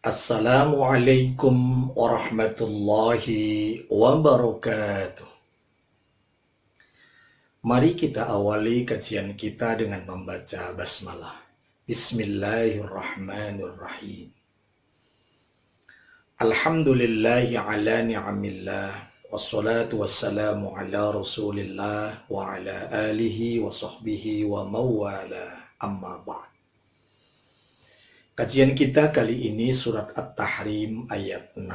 Assalamualaikum warahmatullahi wabarakatuh. Mari kita awali kajian kita dengan membaca basmalah. Bismillahirrahmanirrahim. Alhamdulillahi ala ni'amillah. Wassalatu wassalamu ala rasulillah wa ala alihi wa sahbihi wa mawala amma ba'd. Kajian kita kali ini surat At-Tahrim ayat 6.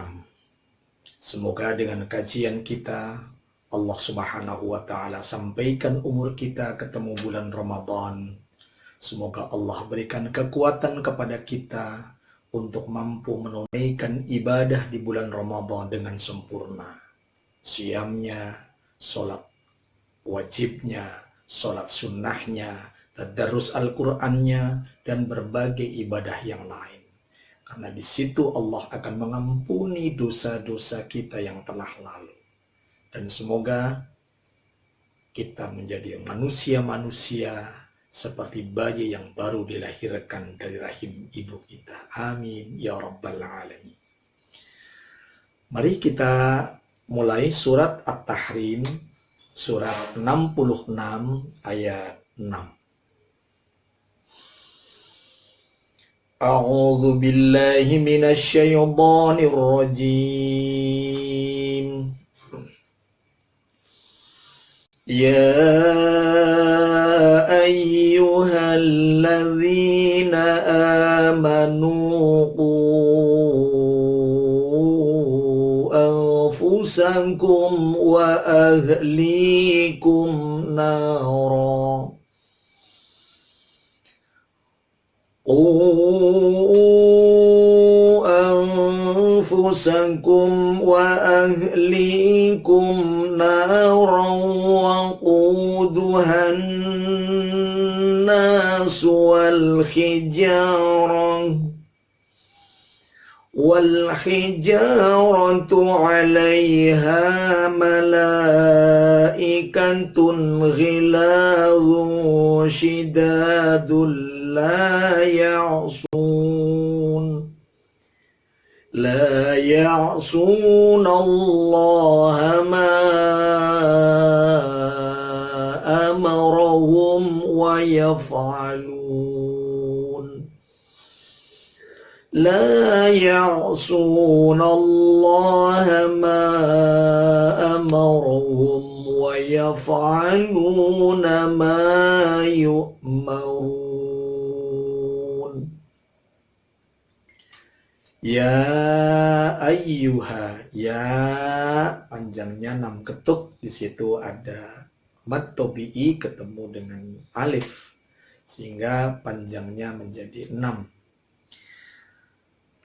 Semoga dengan kajian kita Allah Subhanahu wa Ta'ala sampaikan umur kita ketemu bulan Ramadan. Semoga Allah berikan kekuatan kepada kita untuk mampu menunaikan ibadah di bulan Ramadan dengan sempurna. Siamnya, sholat wajibnya, sholat sunnahnya, tadarus Al-Qur'annya, dan berbagai ibadah yang lain. Karena di situ Allah akan mengampuni dosa-dosa kita yang telah lalu. Dan semoga kita menjadi manusia-manusia seperti bayi yang baru dilahirkan dari rahim ibu kita. Amin ya rabbal alamin. Mari kita mulai surat At-Tahrim, surat 66 ayat 6. A'udzu billahi minasy syaithanir rajim. Ya ayyuhalladzina amanu qu anfusakum wa ahlikum nara. أنفسكم وأهليكم نارا وقودها الناس والحجارة عليها ملائكة غلاظ شداد لا يعصون الله ما أمرهم ويفعلون لا يعصون الله ما أمرهم ويفعلون ما يؤمرون. Ya ayyuha, ya panjangnya 6 ketuk, di situ ada mad tabi'i ketemu dengan alif sehingga panjangnya menjadi 6.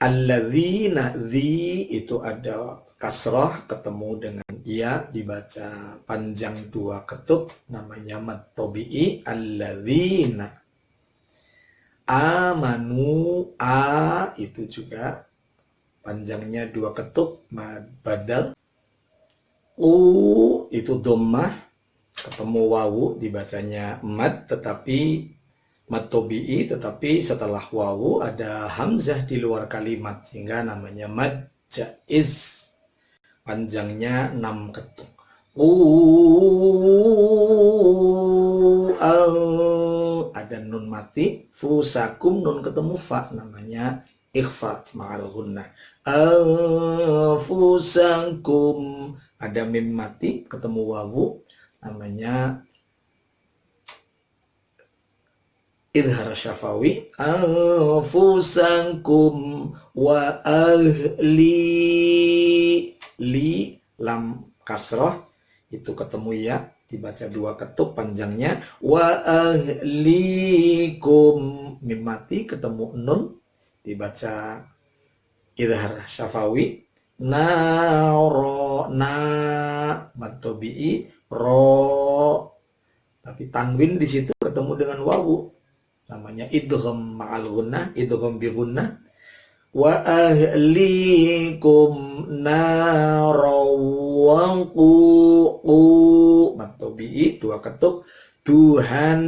Alladzina, dzi itu ada kasrah ketemu dengan ya, dibaca panjang 2 ketuk, namanya mad tabi'i. Alladzina amanu, a itu juga panjangnya 2 ketuk, mad badal. U itu dhammah ketemu wawu, dibacanya mad tetapi mad tabi'i, tetapi setelah wawu ada hamzah di luar kalimat sehingga namanya mad jaiz, panjangnya 6 ketuk. Ada nun mati, fusakum nun ketemu fa, namanya ikhfa ma'al gunnah. Fusakum ada mim mati ketemu wawu, namanya idhar syafawi. Fusakum wa ahli, li lam kasrah itu ketemu ya, dibaca 2 ketuk panjangnya. Wa ahlikum mim mati ketemu nun, dibaca idhar syafawi. Naro, na mad tabi'i, ro tapi tanwin di situ ketemu dengan wawu, namanya idgham ma'al gunnah, idgham bi gunnah. Wa ahlikum naro waqu, mad tabi'i 2 ketuk. Tuhan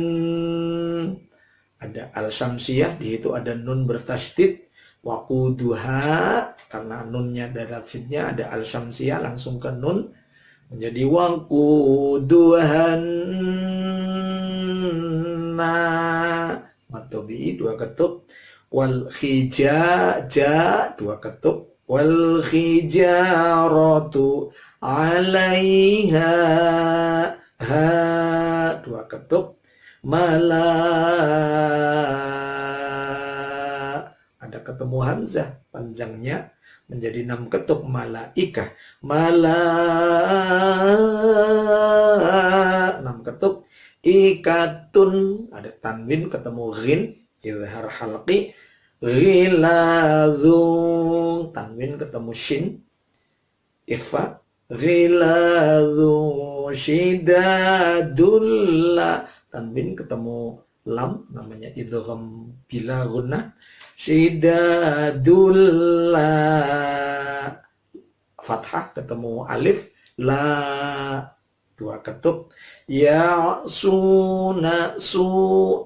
ada al-syamsiyah, di situ ada nun bertasydid. Waquduha, karena nunnya darat sidnya ada al syamsiyah langsung ke nun menjadi waquduhan matobi dua ketuk, wal khijaja dua ketuk, wal khijaratu alaiha ha dua ketuk, mala ada ketemu hamzah panjangnya menjadi 6 ketuk, malaikah, mala 6 ketuk, ikatun ada tanwin ketemu ghin izhar halqi, ghilazun tanwin ketemu shin ikhfa, ghilazun shidadulla tanwin ketemu lam namanya idgham bila gunnah, shidadulla fathah ketemu alif, la dua ketuk, ya suna su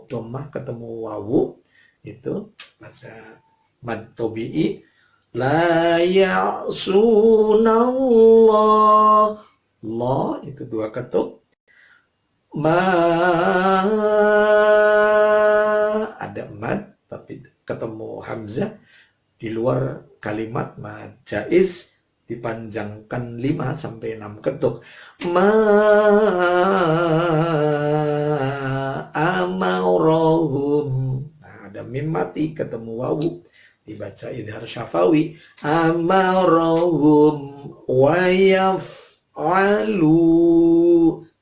dhammah ketemu wawu, itu baca mad tabi'i, la ya'sunallah, la itu dua ketuk, ma ada mad tapi ketemu hamzah di luar kalimat, mad jaiz dipanjangkan 5 sampai 6 ketuk, ma amarahum, nah ada mim mati ketemu wawu dibaca idhar syafawi, amarahum wa yaf'alu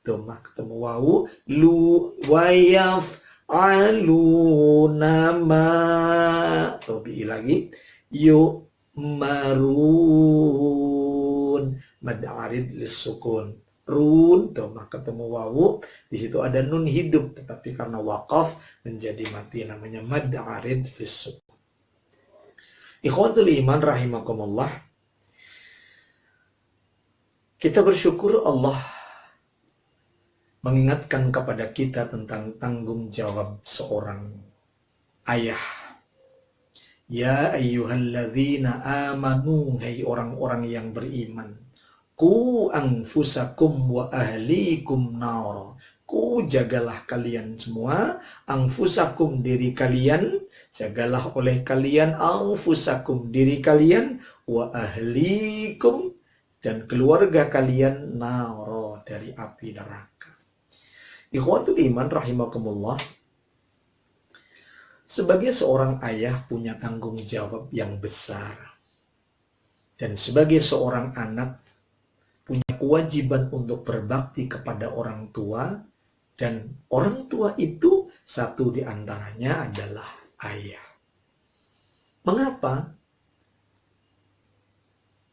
dhammah ketemu wawu, lu wa yaf'aluna ma tabii lagi, yu'marun mad arid lis-sukun, run dhammah ketemu wawu, di situ ada nun hidup tetapi karena waqaf menjadi mati namanya mad arid lis-sukun. Ikhwatul iman rahimakumullah, kita bersyukur Allah mengingatkan kepada kita tentang tanggung jawab seorang ayah. Ya ayyuhalladzina amanu, hai orang-orang yang beriman, ku anfusakum wa ahlikum nar, ku jagalah kalian semua, anfusakum diri kalian, jagalah oleh kalian anfusakum diri kalian, wa ahlikum dan keluarga kalian nar dari api neraka. Ikhwatul iman rahimakumullah, sebagai seorang ayah punya tanggung jawab yang besar. Dan sebagai seorang anak punya kewajiban untuk berbakti kepada orang tua. Dan orang tua itu satu di antaranya adalah ayah. Mengapa?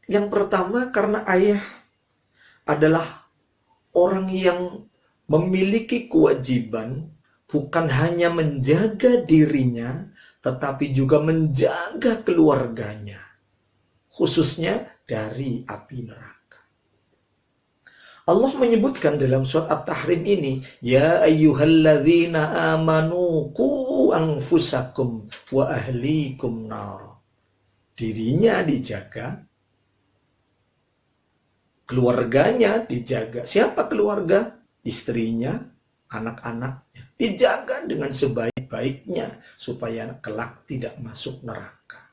Yang pertama karena ayah adalah orang yang memiliki kewajiban bukan hanya menjaga dirinya, tetapi juga menjaga keluarganya, khususnya dari api neraka. Allah menyebutkan dalam surat At-Tahrim ini, ya ayyuhalladzina amanu qu anfusakum wa ahlikum nar. Dirinya dijaga, keluarganya dijaga. Siapa keluarga? Istrinya, anak-anaknya. Dijaga dengan sebaik-baiknya supaya kelak tidak masuk neraka.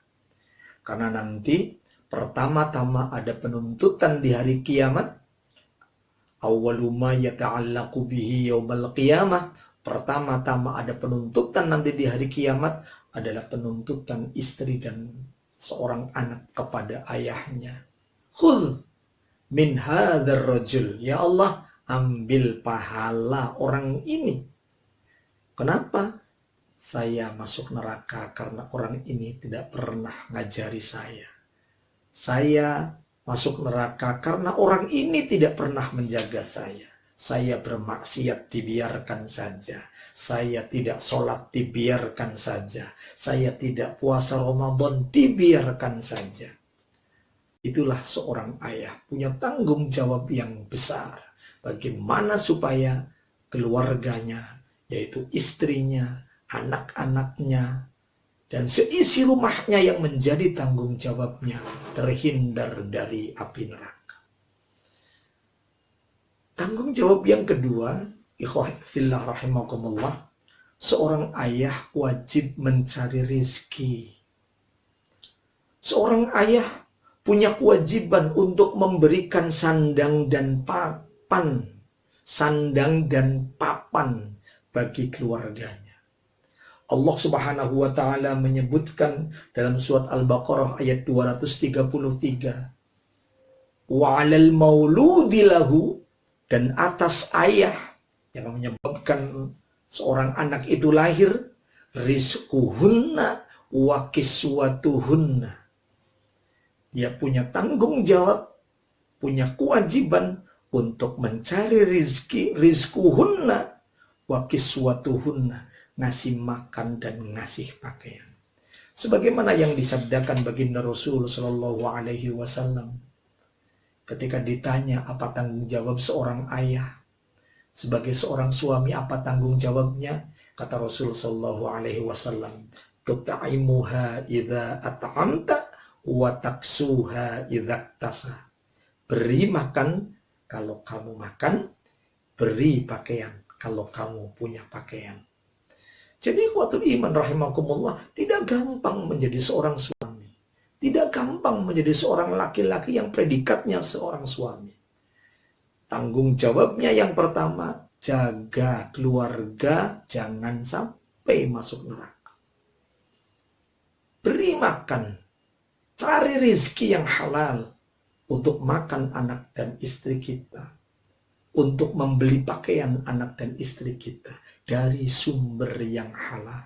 Karena nanti pertama-tama ada penuntutan di hari kiamat. Awwalu ma yata'allaqu bihi yaumal qiyamah. Pertama-tama ada penuntutan nanti di hari kiamat adalah penuntutan istri dan seorang anak kepada ayahnya. Khudh min hadzal rajul, ya Allah, ambil pahala orang ini. Kenapa? Saya masuk neraka karena orang ini tidak pernah ngajari saya. Saya masuk neraka karena orang ini tidak pernah menjaga saya. Saya bermaksiat dibiarkan saja. Saya tidak sholat dibiarkan saja. Saya tidak puasa Ramadan dibiarkan saja. Itulah seorang ayah punya tanggung jawab yang besar. Bagaimana supaya keluarganya, yaitu istrinya, anak-anaknya, dan seisi rumahnya yang menjadi tanggung jawabnya terhindar dari api neraka. Tanggung jawab yang kedua, ikhwah fillah rahimakumullah, seorang ayah wajib mencari rizki. Seorang ayah punya kewajiban untuk memberikan sandang dan papan bagi keluarganya. Allah Subhanahu wa taala menyebutkan dalam surat Al-Baqarah ayat 233, wa 'alal mauludi lahu, dan atas ayah yang menyebabkan seorang anak itu lahir, rizquhunna wa kiswatuhunna. Dia punya tanggung jawab, punya kewajiban untuk mencari rizki, rizquhunna wa kiswatuhunna, ngasih makan dan ngasih pakaian. Sebagaimana yang disabdakan baginda Rasul Shallallahu Alaihi Wasallam ketika ditanya apa tanggung jawab seorang ayah sebagai seorang suami, apa tanggung jawabnya, kata Rasul Shallallahu Alaihi Wasallam, tutaimuha idza at'amta wa taksuha idza tasa. Beri makan kalau kamu makan, beri pakaian kalau kamu punya pakaian. Jadi ikhwatul iman rahimakumullah, tidak gampang menjadi seorang suami. Tidak gampang menjadi seorang laki-laki yang predikatnya seorang suami. Tanggung jawabnya yang pertama, jaga keluarga jangan sampai masuk neraka. Beri makan, cari rizki yang halal untuk makan anak dan istri kita, untuk membeli pakaian anak dan istri kita dari sumber yang halal.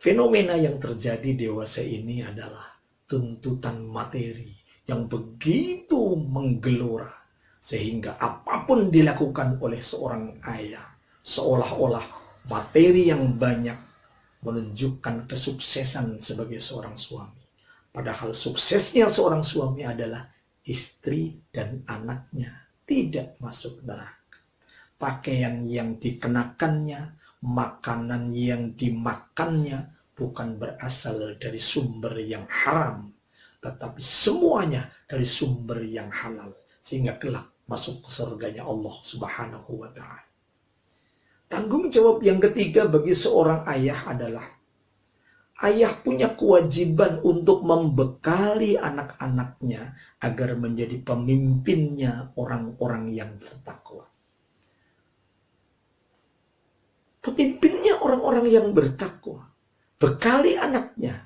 Fenomena yang terjadi dewasa ini adalah tuntutan materi yang begitu menggelora, sehingga apapun dilakukan oleh seorang ayah, seolah-olah materi yang banyak menunjukkan kesuksesan sebagai seorang suami. Padahal suksesnya seorang suami adalah istri dan anaknya tidak masuk neraka. Pakaian yang dikenakannya, makanan yang dimakannya bukan berasal dari sumber yang haram, tetapi semuanya dari sumber yang halal, sehingga kelak masuk ke surganya Allah Subhanahu wa ta'ala. Tanggung jawab yang ketiga bagi seorang ayah adalah ayah punya kewajiban untuk membekali anak-anaknya agar menjadi pemimpinnya orang-orang yang bertakwa. Pemimpinnya orang-orang yang bertakwa. Bekali anaknya,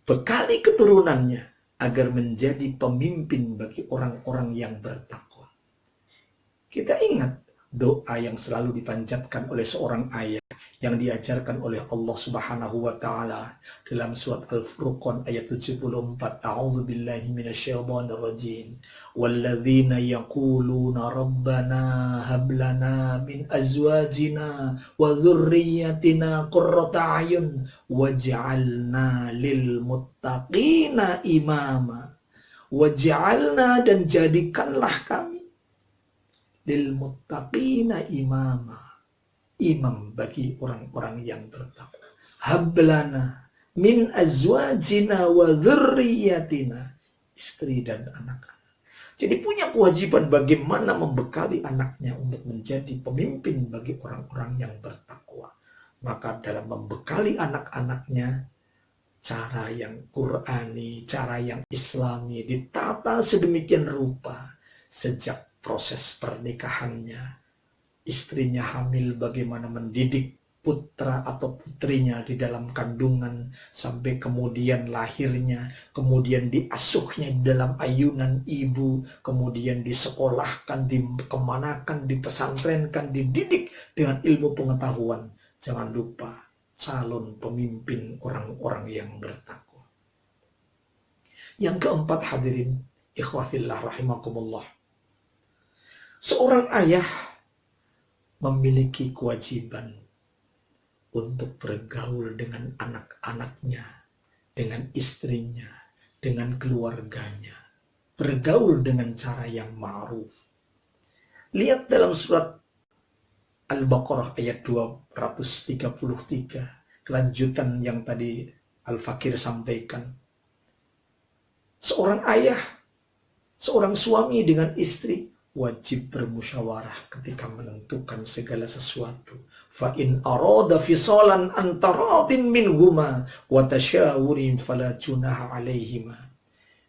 bekali keturunannya agar menjadi pemimpin bagi orang-orang yang bertakwa. Kita ingat doa yang selalu dipanjatkan oleh seorang ayah yang diajarkan oleh Allah Subhanahu wa taala dalam surat Al-Furqan ayat 74. A'udzubillahi minasyaitonir rajim. Walladzina yaquluna rabbana hab lana min azwajina wa dzurriyyatina qurrata a'yun waj'alna lil muttaqina imama. Waj'alna, dan jadikanlah kami lil muttaqina imama, imam bagi orang-orang yang bertakwa. Hablana min azwajina wa dzurriyyatina, istri dan anak-anak. Jadi punya kewajiban bagaimana membekali anaknya untuk menjadi pemimpin bagi orang-orang yang bertakwa. Maka dalam membekali anak-anaknya, cara yang Qur'ani, cara yang Islami ditata sedemikian rupa sejak proses pernikahannya. Istrinya hamil, bagaimana mendidik putra atau putrinya di dalam kandungan sampai kemudian lahirnya, kemudian diasuhnya di dalam ayunan ibu, kemudian disekolahkan, dikemanakan, dipesantrenkan, dididik dengan ilmu pengetahuan. Jangan lupa calon pemimpin orang-orang yang bertakwa. Yang keempat, hadirin ikhwafillah rahimakumullah, seorang ayah memiliki kewajiban untuk bergaul dengan anak-anaknya, dengan istrinya, dengan keluarganya. Bergaul dengan cara yang ma'ruf. Lihat dalam surat Al-Baqarah ayat 233, kelanjutan yang tadi Al-Fakir sampaikan. Seorang ayah, seorang suami dengan istri wajib bermusyawarah ketika menentukan segala sesuatu. Fa in arada fisalan antaradin minhuma wa tasyawurin fala junaha alaihima.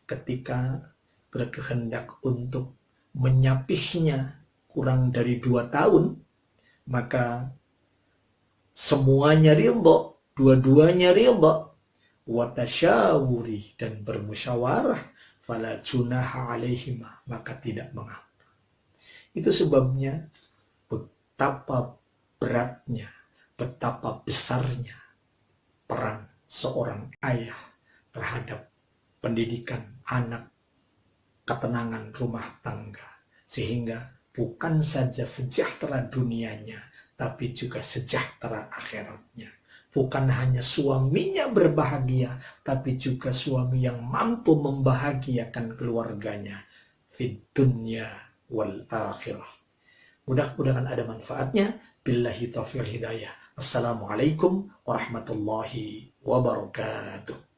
Ketika berkehendak untuk menyapihnya kurang dari 2 tahun, maka semuanya ridha, dua-duanya ridha, wa tasyawuri, dan bermusyawarah, fala junaha alaihima, maka tidak mengapa. Itu sebabnya betapa beratnya, betapa besarnya peran seorang ayah terhadap pendidikan anak, ketenangan rumah tangga, sehingga bukan saja sejahtera dunianya, tapi juga sejahtera akhiratnya. Bukan hanya suaminya berbahagia, tapi juga suami yang mampu membahagiakan keluarganya fid dunya wal akhirah. Mudah-mudahan ada manfaatnya. Billahi taufiq hidayah. Assalamualaikum warahmatullahi wabarakatuh.